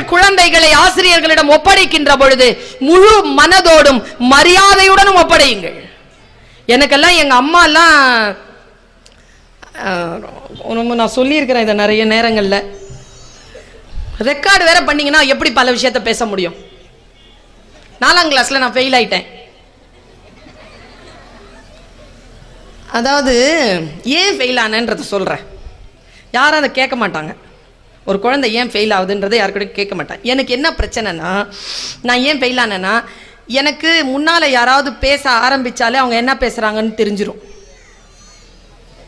உங்கள் குழந்தைகளை ஆசிரியர்களிடம் ஒப்படைக்கின்ற பொழுது முழு மனதோடும் மரியாதையுடனும் ஒப்படையுங்கள். எனக்கெல்லாம் எங்க அம்மா எல்லாம் நான் சொல்லியிருக்கிறேன் இதை நிறைய நேரங்கள்ல. ரெக்கார்டு வேற பண்ணீங்கன்னா எப்படி பல விஷயத்த பேச முடியும்? 4ஆம் கிளாஸ்ல நான் ஃபெயில் ஆயிட்டேன். அதாவது ஏன் ஃபெயில் ஆனேன்றத சொல்றேன். யாரும் அதை கேட்க மாட்டாங்க. ஒரு குழந்தை ஏன் ஃபெயில் ஆகுதுன்றதை யாருக்கிட்டையும் கேட்க மாட்டேன். எனக்கு என்ன பிரச்சனைனா, நான் ஏன் ஃபெயில் ஆனேன்னா, எனக்கு முன்னால் யாராவது பேச ஆரம்பித்தாலே அவங்க என்ன பேசுகிறாங்கன்னு தெரிஞ்சிடும்.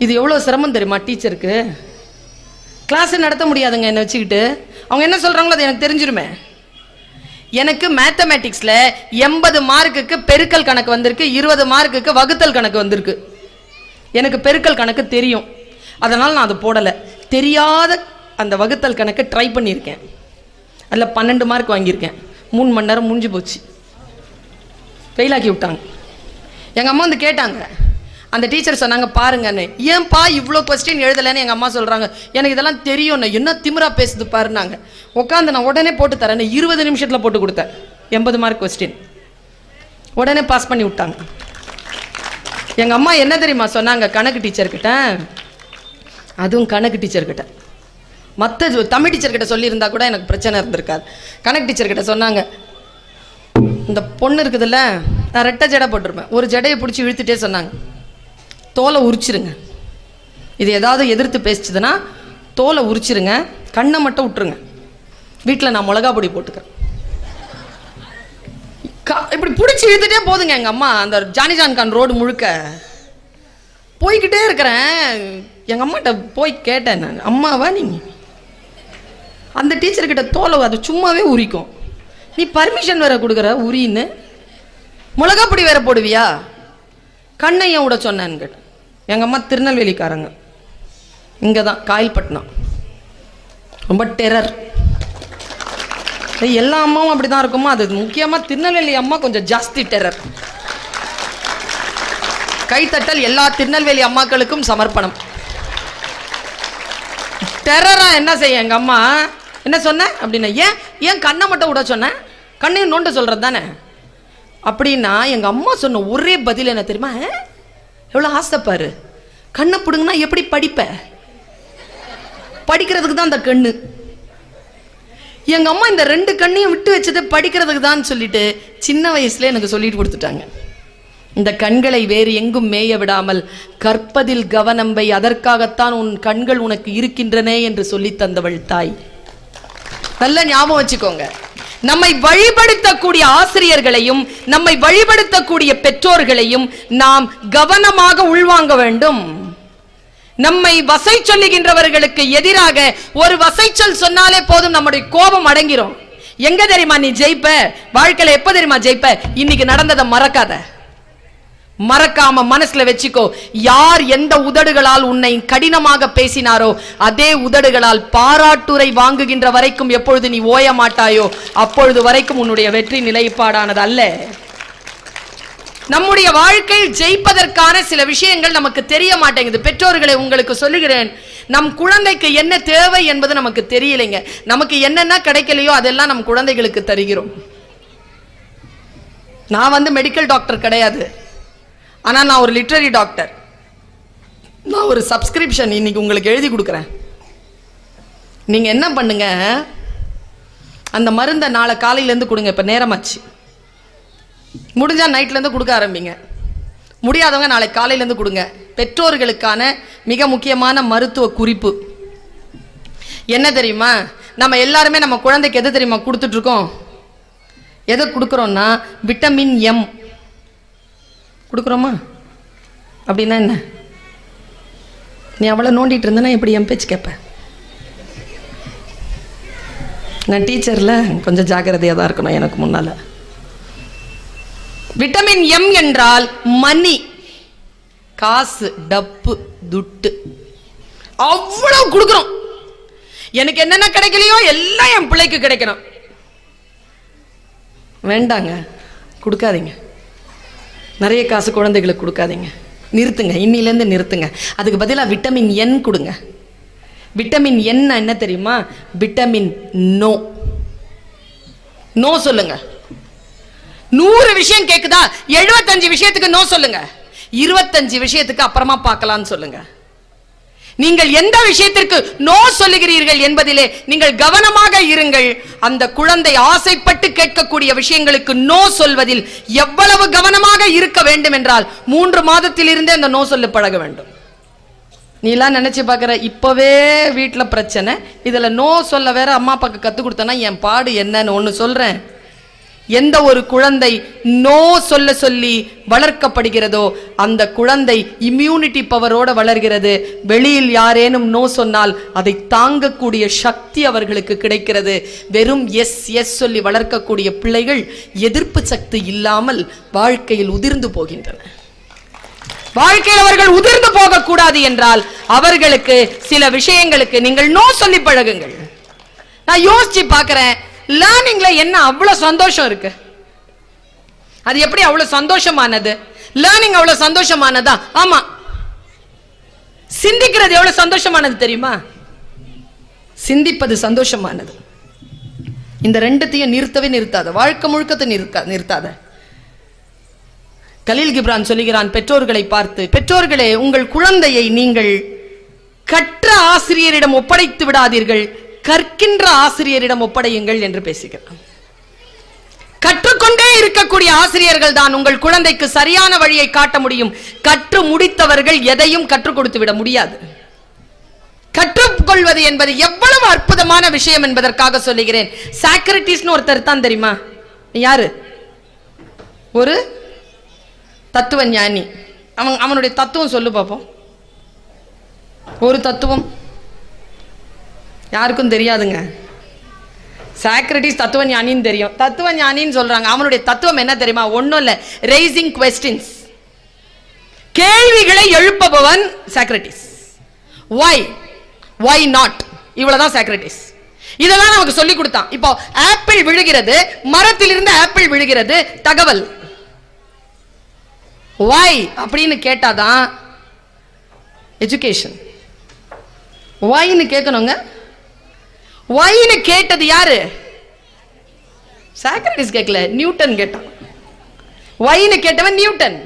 இது எவ்வளோ சிரமம் தெரியுமா டீச்சருக்கு? கிளாஸ் நடத்த முடியாதுங்க என்னை வச்சுக்கிட்டு. அவங்க என்ன சொல்கிறாங்களோ அது எனக்கு தெரிஞ்சிருமே. எனக்கு மேத்தமேட்டிக்ஸில் 80 மார்க்குக்கு பெருக்கல் கணக்கு வந்திருக்கு, 20 மார்க்குக்கு வகுத்தல் கணக்கு வந்திருக்கு. எனக்கு பெருக்கல் கணக்கு தெரியும், அதனால் நான் அது போடலை. தெரியாத அந்த வகுத்தல் கணக்கு ட்ரை பண்ணியிருக்கேன். அதில் 12 மார்க் வாங்கியிருக்கேன். 3 மணி நேரம் முடிஞ்சு போச்சு, ஃபெயிலாக்கி விட்டாங்க. எங்கள் அம்மா வந்து கேட்டாங்க, அந்த டீச்சர் சொன்னாங்க, பாருங்கன்னு. ஏன்பா இவ்வளோ கொஸ்டின் எழுதலைன்னு எங்கள் அம்மா சொல்கிறாங்க. எனக்கு இதெல்லாம் தெரியும்ண்ணே, என்ன திமிரா பேசுது பாருனாங்க. உட்காந்து நான் உடனே போட்டு தரேன்னு 20 நிமிஷத்தில் போட்டு கொடுத்தேன். 80 மார்க் கொஸ்டின் உடனே பாஸ் பண்ணி விட்டாங்க. எங்கள் அம்மா என்ன தெரியுமா சொன்னாங்க கணக்கு டீச்சர்கிட்ட, அதுவும் கணக்கு டீச்சர்கிட்ட, மற்ற தமிழ் டீச்சர்கிட்ட சொல்லியிருந்தா கூட எனக்கு பிரச்சனை இருந்திருக்காது. கணக்கு டீச்சர்கிட்ட சொன்னாங்க, இந்த பொண்ணு இருக்குதுல்ல, நான் ரெட்டை ஜடை போட்டிருப்பேன், ஒரு ஜடையை பிடிச்சி இழுத்துட்டே சொன்னாங்க, தோலை உரிச்சிருங்க. இது ஏதாவது எதிர்த்து பேசிச்சுதுன்னா தோலை உரிச்சிருங்க, கண்ணை மட்டும் விட்டுருங்க, வீட்டில் நான் மிளகா பொடி போட்டுக்கிறேன். இப்படி பிடிச்சி இழுத்துட்டே போதுங்க எங்கள் அம்மா. அந்த ஜானிஜான் கான் ரோடு முழுக்க போய்கிட்டே இருக்கிறேன். எங்கள் அம்மாட்ட போய் கேட்டேன் நான், அம்மாவா நீங்கள்? அந்த டீச்சர்கிட்ட தோலை அது சும்மாவே உரிக்கும், நீ பர்மிஷன் வேற கொடுக்குற உரின்னு, மிளகா பொடி வேற போடுவியா, கண்ணையும் விட சொன்னேன்னு கேட்டேன். எங்கள் அம்மா திருநெல்வேலிக்காரங்க, இங்கே தான் காயல்பட்டினம், ரொம்ப டெரர். எல்லா அம்மாவும் அப்படி தான் இருக்குமா? அது முக்கியமாக திருநெல்வேலி அம்மா கொஞ்சம் ஜாஸ்தி டெரர். கைத்தட்டல் எல்லா திருநெல்வேலி அம்மாக்களுக்கும் சமர்ப்பணம். டெரரா என்ன செய்ய எங்கள் அம்மா, என்ன சொன்னேன் அப்படின்னா, ஏன் கண்ணை மட்டும் விட சொன்னேன், கண்ணையும் நோண்ட சொல்கிறது தானே அப்படின்னா. எங்கள் அம்மா சொன்ன ஒரே பதில் என்ன தெரியுமா, எவ்வளோ ஆசைப்பாரு, கண்ணை பிடுங்கன்னா எப்படி படிப்ப, படிக்கிறதுக்கு தான் அந்த கண்ணு. எங்க அம்மா இந்த 2 கண்ணையும் விட்டு வச்சது படிக்கிறதுக்கு தான் சொல்லிட்டு சின்ன வயசுல எனக்கு சொல்லிட்டு கொடுத்துட்டாங்க. இந்த கண்களை வேறு எங்கும் மேய விடாமல் கற்பதில் கவனம் வை, அதற்காகத்தான் உன் கண்கள் உனக்கு இருக்கின்றன என்று சொல்லி தந்தவள் தாய். நல்ல ஞாபகம் வச்சுக்கோங்க. நம்மை வழிபடுத்தக்கூடிய ஆசிரியர்களையும் நம்மை வழிபடுத்தக்கூடிய பெற்றோர்களையும் நாம் கவனமாக உள்வாங்க வேண்டும். நம்மை வசை சொல்லுகின்றவர்களுக்கு எதிராக ஒரு வசைச்சொல் சொன்னாலே போதும், நம்முடைய கோபம் அடங்கிரும். எங்க தெரியுமா நீ ஜெயிப்ப வாழ்க்கையில, எப்ப தெரியுமா ஜெயிப்ப, இன்னைக்கு நடந்ததை மறக்காத, மறக்காம மனசுல வச்சுக்கோ. யார் எந்த உதடுகளால் உன்னை கடினமாக பேசினாரோ அதே உதடுகளால் பாராட்டுரை வாங்குகின்ற வரைக்கும் எப்பொழுது நீ ஓய மாட்டாயோ அப்பொழுது வரைக்கும் உன்னுடைய வெற்றி நிலைப்பாடானது அல்ல. நம்முடைய வாழ்க்கையில் ஜெயிப்பதற்கான சில விஷயங்கள் நமக்கு தெரிய மாட்டேங்குது. பெற்றோர்களை உங்களுக்கு சொல்லுகிறேன், நம் குழந்தைக்கு என்ன தேவை என்பது நமக்கு தெரியலைங்க. நமக்கு என்னென்ன கிடைக்கலையோ அதெல்லாம் நம் குழந்தைகளுக்கு தருகிறோம். நான் மெடிக்கல் டாக்டர் கிடையாது, ஆனா நான் ஒரு லிட்ரரி டாக்டர். நான் ஒரு சப்ஸ்கிரிப்ஷன் இன்னைக்கு உங்களுக்கு எழுதி கொடுக்குறேன். நீங்க என்ன பண்ணுங்க, அந்த மருந்தை நாளை காலையிலேருந்து கொடுங்க. இப்ப நேரமாச்சு, முடிஞ்சா நைட்லேருந்து கொடுக்க ஆரம்பிங்க, முடியாதவங்க நாளை காலையிலேருந்து கொடுங்க. பெற்றோர்களுக்கான மிக முக்கியமான மருத்துவ குறிப்பு என்ன தெரியுமா, நம்ம எல்லாருமே நம்ம குழந்தைக்கு எது தெரியுமா கொடுத்துட்டு இருக்கோம், எதை கொடுக்குறோம்னா விட்டமின் எம் கொடுக்குறோமா. அப்படின்னா என்ன, நீ அவ்வளோ நோண்டிட்டு இருந்தனா எப்படி என் பேச்சு கேட்ப? நான் டீச்சரில் கொஞ்சம் ஜாக்கிரதையாக தான் இருக்கணும். எனக்கு முன்னால் விட்டமின் எம் என்றால் மணி, காசு, டப்பு, துட்டு, அவ்வளவு கொடுக்கிறோம். எனக்கு என்னென்ன கிடைக்கலையோ எல்லாம் என் பிள்ளைக்கு கிடைக்கணும். வேண்டாங்க, கொடுக்காதீங்க. நிறைய காசு குழந்தைகளுக்கு கொடுக்காதீங்க, நிறுத்துங்க, இன்னிலேருந்து நிறுத்துங்க. அதுக்கு பதிலாக விட்டமின் என் கொடுங்க. விட்டமின் என் என்ன தெரியுமா, விட்டமின் நோ. நோ சொல்லுங்க. 100 விஷயம் கேக்குதா, 75 விஷயத்துக்கு நோ சொல்லுங்க. 25 விஷயத்துக்கு அப்புறமா பார்க்கலாம்னு சொல்லுங்க. நீங்கள் எந்த விஷயத்திற்கு நோ சொல்லுகிறீர்கள் என்பதிலே நீங்கள் கவனமாக இருங்கள். அந்த குழந்தை ஆசைப்பட்டு கேட்கக்கூடிய விஷயங்களுக்கு நோ சொல்வதில் எவ்வளவு கவனமாக இருக்க வேண்டும் என்றால் 3 மாதத்திலிருந்தே அந்த நோ சொல்ல பழக வேண்டும். நீலாம் நினைச்சு பார்க்குற இப்பவே வீட்டில் பிரச்சனை, இதுல நோ சொல்ல வேற அம்மா அப்பாக்கு கற்றுக் கொடுத்தனா என் பாடு என்னன்னு ஒன்று சொல்றேன். எந்த ஒரு குழந்தை நோ சொல்ல சொல்லி வளர்க்கப்படுகிறதோ அந்த குழந்தை இம்யூனிட்டி பவரோட வளர்கிறது. வெளியில் யாரேனும் நோ சொன்னால் அதை தாங்கக்கூடிய சக்தி அவர்களுக்கு கிடைக்கிறது. வெறும் எஸ் எஸ் சொல்லி வளர்க்கக்கூடிய பிள்ளைகள் எதிர்ப்பு சக்தி இல்லாமல் வாழ்க்கையில் உதிர்ந்து போகின்றன. வாழ்க்கையில் அவர்கள் உதிர்ந்து போக கூடாது என்றால் அவர்களுக்கு சில விஷயங்களுக்கு நீங்கள் நோ சொல்லி பழகுங்கள். நான் யோசிச்சு பார்க்கிறேன், லேர்னிங்ல என்ன அவ்வளவு சந்தோஷம் இருக்கு. அது எப்படி அவ்வளவு சந்தோஷமானது? லேர்னிங் அவ்வளவு சந்தோஷமானதா? ஆமா. சிந்திக்கிறது எவ்வளவு சந்தோஷமானது தெரியுமா? சிந்திப்பது சந்தோஷமானது. இந்த ரெண்டுத்தையும் நிறுத்தவே நிறுத்தாத, வாழ்க்கை முழுக்கத்தை நிறுத்தாத. கலீல் கிப்ரான் சொல்லுகிறான் பெற்றோர்களை பார்த்து, பெற்றோர்களே உங்கள் குழந்தையை நீங்கள் கற்ற ஆசிரியரிடம் ஒப்படைத்து விடாதீர்கள், கற்கின்ற ஆசிரியரிடம் ஒப்படையுங்கள் என்று பேசுகிறான். கற்றுக்கொண்டே இருக்கக்கூடிய ஆசிரியர்கள் தான் உங்கள் குழந்தைக்கு சரியான வழியை காட்ட முடியும். கற்று முடித்தவர்கள் எதையும் கற்றுக் கொடுத்து விட முடியாது. கற்றுக்கொள்வது என்பது எவ்வளவு அற்புதமான விஷயம் என்பதற்காக சொல்லுகிறேன். சாக்ரட்டிஸ்னு ஒருத்தர் தான் தெரியுமா? யாரு? ஒரு தத்துவ ஞானி. அவனுடைய தத்துவம் சொல்லு பார்ப்போம். ஒரு தத்துவம் யாருக்கும் தெரியாதுங்க. சாக்ரட்டிஸ் தத்துவ ஞானின்னு தெரியும், தத்துவ ஞானின்னு சொல்றாங்க. அவனுடைய தத்துவம் என்ன தெரியுமா? ஒன்னும் இல்ல, ரேசிங் क्वेश्चंस, கேள்விகளை எழுப்புபவன் சாக்ரட்டிஸ். why not, இவ்வளவுதான் சாக்ரட்டிஸ். இதெல்லாம் நமக்கு சொல்லி கொடுத்தான். இப்போ ஆப்பிள் விழுகிறது, மரத்திலிருந்து ஆப்பிள் விழுகிறது, தகவல் why அப்படின்னு கேட்டாதான் எஜுகேஷன். whyன்னு கேட்கணுங்க. whyன்னு கேட்டது யாரு? சாக்ரட்டிஸ் கேட்கல, நியூட்டன் கேட்டான். whyன்னு கேட்டவன் நியூட்டன்.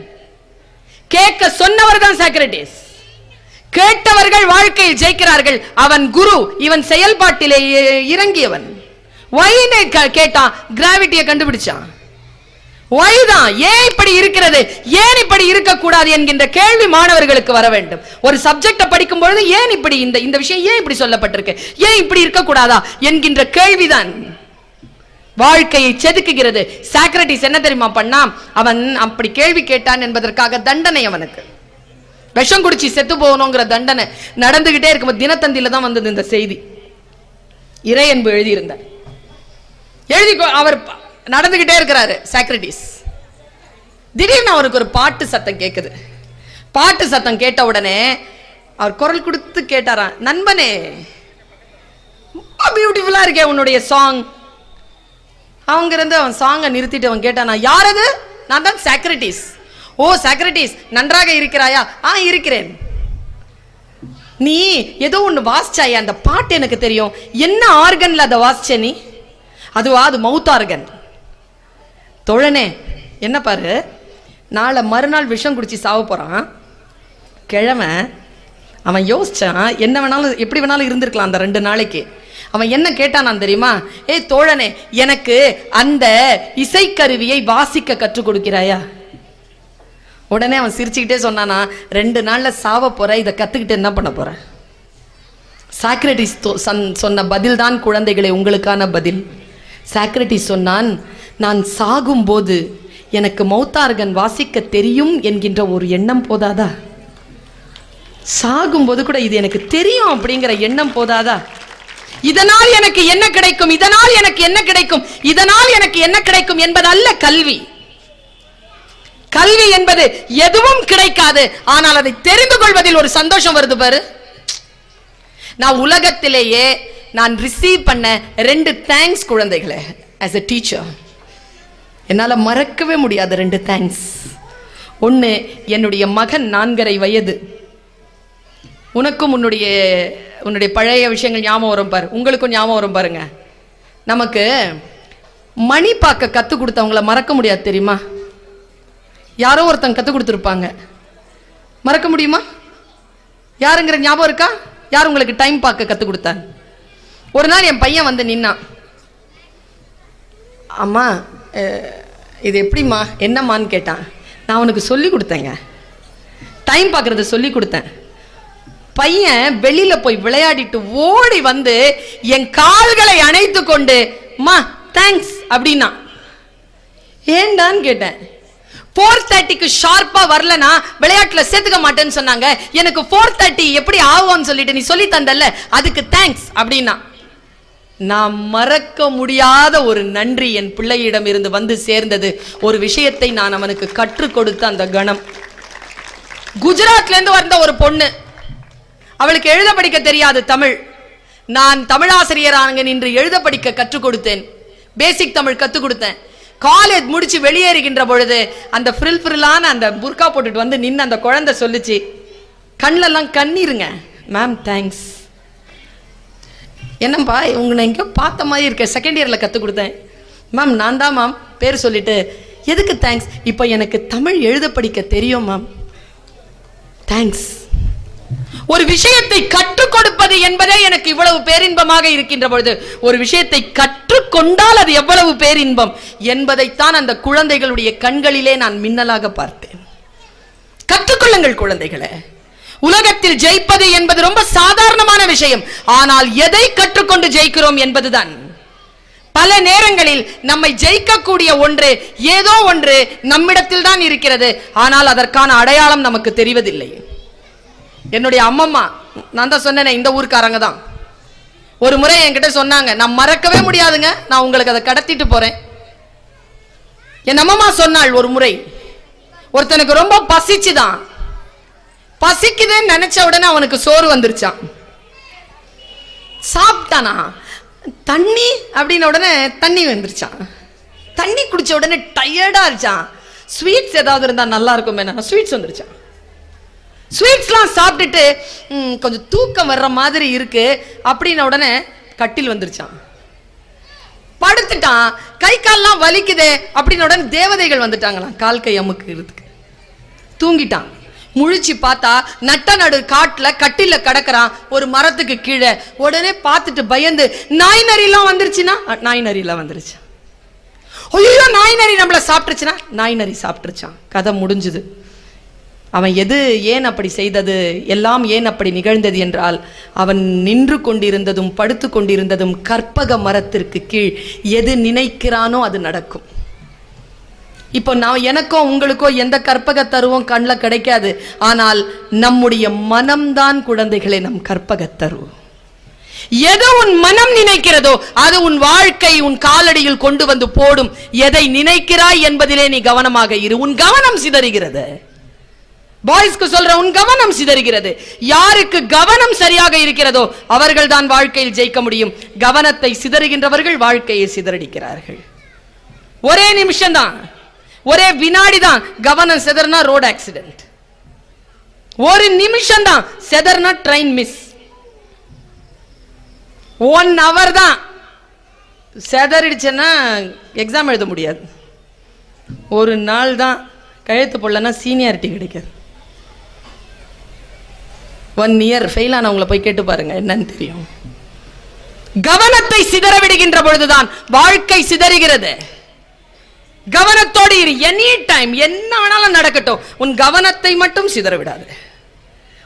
கேட்க சொன்னவர் தான் சாக்ரட்டிஸ். கேட்டவர்கள் வாழ்க்கையில் ஜெயிக்கிறார்கள். அவன் குரு, இவன் செயல்பாட்டிலே இறங்கியவன். whyன்னு கேட்டான், கிராவிட்டியை கண்டுபிடிச்சான். why தான், ஏன் இப்படி இருக்கிறது, ஏன் இப்படி இருக்க கூடாது என்கின்ற கேள்வி மாணவர்களுக்கு வர வேண்டும். ஒரு சப்ஜெக்ட படிக்கும் பொழுது ஏன் இப்படி இந்த விஷயம் ஏன் இப்படி சொல்லப்பட்டிருக்கு, ஏன் இப்படி இருக்க கூடாதா என்கின்ற கேள்விதான் வாழ்க்கையை செதுக்குகிறது. சாக்ரட்டிஸ் என்ன தெரியுமா பண்ணா? அவன் அப்படி கேள்வி கேட்டான் என்பதற்காக தண்டனை, அவனுக்கு விஷம் குடிச்சு செத்து போகணுங்கிற தண்டனை நடந்துகிட்டே இருக்கும். தினத்தந்தியில தான் வந்தது இந்த செய்தி. இறை அன்பு எழுதியிருந்தார். அவர் நடந்துகிட்டே இருக்கிறாரு சாக்ரட்டிஸ். திடீர்னு அவருக்கு ஒரு பாட்டு சத்தம் கேட்குது. பாட்டு சத்தம் கேட்ட உடனே அவர் குரல் கொடுத்து கேட்டாராம், நண்பனே பியூட்டிஃபுல்லா இருக்கே உன்னுடைய சாங். அவங்க இருந்து அவன் சாங்கை நிறுத்திட்டு அவன் கேட்டானா, யார் அது? நான் தான் சாக்ரட்டிஸ். ஓ சாக்ரட்டிஸ், நன்றாக இருக்கிறாயா? இருக்கிறேன். நீ ஏதோ ஒன்று வாசிச்சாயா, அந்த பாட்டு எனக்கு தெரியும். என்ன ஆர்கன்ல அதை வாசிச்ச நீ? அதுவா, அது மவுத் ஆர்கன். தோழனே என்ன பாரு, நாளை மறுநாள் விஷம் குடிச்சு சாவ போறான். கிழமை அவன் யோசிச்சான், என்ன வேணாலும் எப்படி வேணாலும் இருந்திருக்கலாம் அந்த 2 நாளைக்கு. அவன் என்ன கேட்டானான் தெரியுமா? தோழனே, எனக்கு அந்த இசைக்கருவியை வாசிக்க கற்றுக் கொடுக்கிறாயா? உடனே அவன் சிரிச்சுக்கிட்டே சொன்னானா, 2 நாள்ல சாவ போற, இதை கத்துக்கிட்டு என்ன பண்ண போற? சாக்ரட்டிஸ் சொன்ன பதில் தான் குழந்தைகளே உங்களுக்கான பதில். சாக்ரட்டிஸ் சொன்னான், நான் சாகும் போது எனக்கு மௌத்தார்கன் வாசிக்க தெரியும் என்கின்ற ஒரு எண்ணம் போதாதா? சாகும் போது கூட இது எனக்கு தெரியும் அப்படிங்கிற எண்ணம் போதாதா? இதனால் எனக்கு என்ன கிடைக்கும், இதனால் எனக்கு என்ன கிடைக்கும், இதனால் எனக்கு என்ன கிடைக்கும் என்பது அல்ல கல்வி. கல்வி என்பது எதுவும் கிடைக்காது, ஆனால் அதை தெரிந்து கொள்வதில் ஒரு சந்தோஷம் வருது பாரு. நான் உலகத்திலேயே நான் ரிசீவ் பண்ண 2 தேங்க்ஸ் குழந்தைகளே, as a teacher என்னால மறக்கவே முடியாது 2 தேங்க்ஸ். ஒன்று, என்னுடைய மகன் 4.5 வயது. உனக்கும் உன்னுடைய பழைய விஷயங்கள் ஞாபகம் வரும் பாரு, உங்களுக்கும் ஞாபகம் வரும் பாருங்க. நமக்கு மணி பார்க்க கற்றுக் கொடுத்தவங்கள மறக்க முடியாது தெரியுமா? யாரோ ஒருத்தங்க கற்றுக் கொடுத்துருப்பாங்க, மறக்க முடியுமா? யாருங்கிற ஞாபகம் இருக்கா? யார் உங்களுக்கு டைம் பார்க்க கற்றுக் கொடுத்தாங்க? ஒரு நாள் என் பையன் வந்து நின்னான். அம்மா இது எப்படிம்மா என்னம்மான்னு கேட்டான். நான் அவனுக்கு சொல்லி கொடுத்தேங்க, டைம் பார்க்கறத சொல்லி கொடுத்தேன். பையன் வெளியில போய் விளையாடிட்டு ஓடி வந்து என் கால்களை அணைத்து கொண்டு மா தேங்க்ஸ் அப்படின்னா. ஏண்டான்னு கேட்டேன். 4:30க்கு ஷார்ப்பா வரலனா விளையாட்டுல சேர்த்துக்க மாட்டேன்னு சொன்னாங்க. எனக்கு 4:30 எப்படி ஆகும்னு சொல்லிட்டு நீ சொல்லி தந்தல்ல, அதுக்கு தேங்க்ஸ் அப்படின்னா. நான் மறக்க முடியாத ஒரு நன்றி என் பிள்ளையிடம் இருந்து வந்து சேர்ந்தது. ஒரு விஷயத்தை நான் அவனுக்கு கற்றுக் கொடுத்த அந்த கணம். குஜராத்ல இருந்து வந்த ஒரு பொண்ணு, அவளுக்கு எழுத படிக்க தெரியாது தமிழ். நான் தமிழாசிரியராக நின்று எழுத படிக்க கற்றுக் கொடுத்தேன். பேசிக் தமிழ் கற்றுக் கொடுத்தேன். காலேஜ் முடிச்சு வெளியேறுகின்ற பொழுது அந்த ஃப்ரில்லான அந்த புர்கா போட்டுட்டு வந்து நின்று அந்த குழந்தை சொல்லிச்சு, கண்ணெல்லாம் கண்ணீருங்க, மேம் தேங்க்ஸ். என்னப்பா உங்களை எங்கேயோ பார்த்த மாதிரி இருக்க, செகண்ட் இயரில் கற்றுக் கொடுத்தேன். மேம் நான் தான் மேம் பேர் சொல்லிட்டு, எதுக்கு தேங்க்ஸ்? இப்போ எனக்கு தமிழ் எழுத படிக்க தெரியும் மேம், தேங்க்ஸ். ஒரு விஷயத்தை கற்றுக் கொடுப்பது என்பதே எனக்கு இவ்வளவு பேரின்பமாக இருக்கின்ற பொழுது, ஒரு விஷயத்தை கற்றுக்கொண்டால் அது எவ்வளவு பேரின்பம் என்பதைத்தான் அந்த குழந்தைகளுடைய கண்களிலே நான் மின்னலாக பார்த்தேன். கற்றுக்கொள்ளுங்கள் குழந்தைகளே. உலகத்தில் ஜெயிப்பது என்பது ரொம்ப சாதாரணமான விஷயம். ஆனால் எதை கற்றுக்கொண்டு ஜெயிக்கிறோம் என்பதுதான். பல நேரங்களில் நம்மை ஜெயிக்கக்கூடிய ஒன்று, ஏதோ ஒன்று நம்மிடத்தில் தான் இருக்கிறது, ஆனால் அதற்கான அடையாளம் நமக்கு தெரிவதில்லை. என்னுடைய அம்மம்மா, நான் தான் சொன்னேன் இந்த ஊர்க்காரங்க தான், ஒரு முறை என்கிட்ட சொன்னாங்க, நான் மறக்கவே முடியாதுங்க, நான் உங்களுக்கு அதை கடத்திட்டு போறேன். என் அம்மம்மா சொன்னாள், ஒரு முறை ஒருத்தனுக்கு ரொம்ப பசிச்சுதான், பசிக்குதுன்னு நினைச்ச உடனே அவனுக்கு சோறு வந்துருச்சான். சாப்பிட்டானா, தண்ணி அப்படின்ன உடனே தண்ணி வந்துருச்சான். தண்ணி குடிச்ச உடனே டயர்டா இருச்சான். ஸ்வீட்ஸ் ஏதாவது இருந்தா நல்லா இருக்கும், ஸ்வீட்ஸ் வந்துருச்சான். ஸ்வீட்ஸ்லாம் சாப்பிட்டுட்டு கொஞ்சம் தூக்கம் வர்ற மாதிரி இருக்கு அப்படின்ன உடனே கட்டில் வந்துருச்சான். படுத்துட்டான். கை கால்லாம் வலிக்குது அப்படின்ன உடனே தேவதைகள் வந்துட்டாங்களாம் கால் கை அமுக்குறதுக்கு. தூங்கிட்டான். முழிச்சு பார்த்தா நட்ட நடு காட்டுல கட்டில கடக்குறான், ஒரு மரத்துக்கு கீழே. உடனே பார்த்துட்டு பயந்து, நாய் நரிலாம் வந்துருச்சுன்னா, நாய் நரிலாம் வந்துருச்சு. ஐயோ நாய் நரி நம்மள சாப்பிட்டுருச்சுன்னா, நாய் நரி சாப்பிட்டுருச்சான். கதை முடிஞ்சுது. அவன் எது ஏன் அப்படி செய்தது, எல்லாம் ஏன் அப்படி நிகழ்ந்தது என்றால், அவன் நின்று கொண்டிருந்ததும் படுத்து கொண்டிருந்ததும் கற்பக மரத்திற்கு கீழ் எது நினைக்கிறானோ அது நடக்கும். இப்போ நான் எனக்கோ உங்களுக்கோ எந்த கற்பக தருவும் கண்ணில் கிடைக்காது. ஆனால் நம்முடைய மனம்தான் குழந்தைகளை நம் கற்பக தருவோம். எது உன் மனம் நினைக்கிறதோ அது உன் வாழ்க்கை உன் காலடியில் கொண்டு வந்து போடும். எதை நினைக்கிறாய் என்பதிலே நீ கவனமாக இரு. உன் கவனம் சிதறுகிறது. பாய்ஸ்க்கு சொல்ற, உன் கவனம் சிதறுகிறது. யாருக்கு கவனம் சரியாக இருக்கிறதோ அவர்கள் தான் வாழ்க்கையில் ஜெயிக்க முடியும். கவனத்தை சிதறுகின்றவர்கள் வாழ்க்கையை சிதறடிக்கிறார்கள். ஒரே நிமிஷம் தான், ஒரே வினாடி தான் கவனம் சிதறனா ரோட் ஆக்சிடென்ட். ஒரு நிமிஷம் தான் சிதறனா ட்ரெயின் மிஸ். 1 hour தான் சிதறிடுச்சுன்னா எக்ஸாம் எழுத முடியாது. ஒரு நாள் தான் கழுத்து போடலன்னா சீனியாரிட்டி கிடைக்காது. 1 year ஃபெயில் ஆனவங்களை போய் கேட்டு பாருங்க, என்னன்னு தெரியும். கவனத்தை சிதற விடுகின்ற பொழுதுதான் வாழ்க்கை சிதறுகிறது. கவனத்தோடு இரு. எனி டைம் என்ன வேணாலும் நடக்கட்டும், உன் கவனத்தை மட்டும் சிதற விடாது.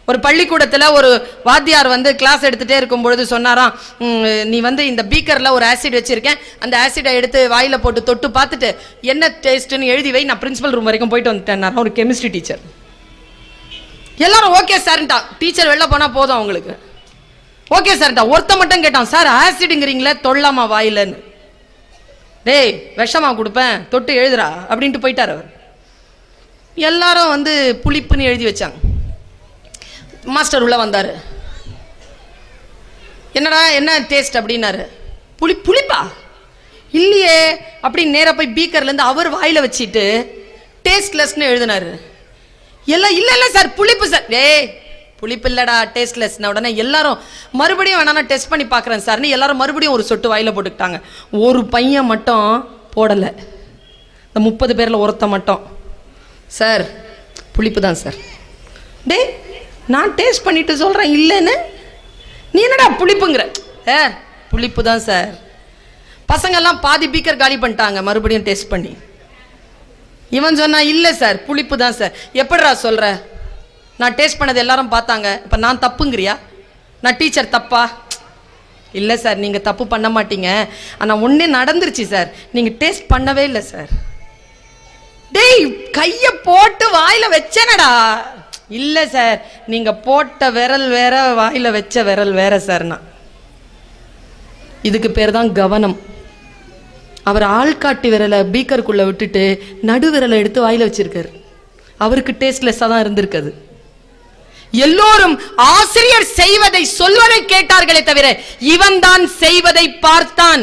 ஒரு பள்ளிக்கூடத்தில் ஒரு வாத்தியார் வந்து கிளாஸ் எடுத்துட்டே இருக்கும் பொழுது சொன்னாராம், நீ வந்து இந்த பீக்கரில் ஒரு ஆசிட் வச்சிருக்கேன், அந்த ஆசிடை எடுத்து வாயில போட்டு தொட்டு பார்த்துட்டு என்ன டேஸ்ட்னு எழுதி வை, நான் பிரின்சிபல் ரூம் வரைக்கும் போயிட்டு வந்துட்டேன். ஒரு கெமிஸ்ட்ரி டீச்சர். எல்லாரும் ஓகே சார்ட்டா. டீச்சர் வெளில போனா போதும் அவங்களுக்கு. ஓகே சார்ட்டா. ஒருத்த மட்டும் கேட்டான், சார் ஆசிடுங்கிறீங்களே தொல்லாமா வாயிலன்னு. டேய் விஷமா கொடுப்பேன் தொட்டு எழுதுறா அப்படின்ட்டு போயிட்டார் அவர். எல்லாரும் வந்து புளிப்புன்னு எழுதி வச்சாங்க. மாஸ்டர் உள்ள வந்தாரு. என்னடா என்ன டேஸ்ட் அப்படின்னாரு. புளிப்பா இல்லையே அப்படின்னு நேராக போய் பீக்கர்லேருந்து அவர் வாயில வச்சுட்டு டேஸ்ட்லெஸ்ன்னு எழுதினாரு. எல்லாம் இல்லை இல்லை சார் புளிப்பு சார். ஏய் புளிப்பு இல்லடா டேஸ்ட்லெஸ். உடனே எல்லாரும் மறுபடியும் வேணா டெஸ்ட் பண்ணி பார்க்குறேன் சார்னு எல்லாரும் மறுபடியும் ஒரு சொட்டு வாயில போட்டுக்கிட்டாங்க. ஒரு பையன் மட்டும் போடலை. இந்த 30 பேரில் ஒருத்த மட்டும், சார் புளிப்பு தான் சார். டே, நான் டேஸ்ட் பண்ணிட்டு சொல்கிறேன் இல்லைன்னு, நீ என்னடா புளிப்புங்கிற? புளிப்பு தான் சார். பசங்கள்லாம் பாதி பீக்கர் காலி பண்ணிட்டாங்க மறுபடியும் டேஸ்ட் பண்ணி. இவன் சொன்னா இல்லை சார் புளிப்பு தான் சார். எப்படிடா சொல்கிற? நான் டேஸ்ட் பண்ணது எல்லாரும் பார்த்தாங்க, இப்போ நான் தப்புங்கிறியா? நான் டீச்சர் தப்பா? இல்லை சார், நீங்கள் தப்பு பண்ண மாட்டீங்க, ஆனால் ஒன்றே நடந்துருச்சு சார், நீங்கள் டேஸ்ட் பண்ணவே இல்லை சார். டேய், கையை போட்டு வாயில் வச்சேனடா. இல்லை சார், நீங்கள் போட்ட விரல் வேற, வாயில் வச்ச விரல் வேற சார்னா. இதுக்கு பேர் தான் கவனம். அவர் ஆள்காட்டி விரலை பீக்கருக்குள்ளே விட்டுட்டு நடு விரலை எடுத்து வாயில் வச்சிருக்காரு. அவருக்கு டேஸ்ட்லெஸ்ஸாக தான் இருந்திருக்குது. எல்லோரும் ஆசிரியர் செய்வதை சொல்வதை கேட்டார்களே தவிர இவன் தான் செய்வதை பார்த்தான்.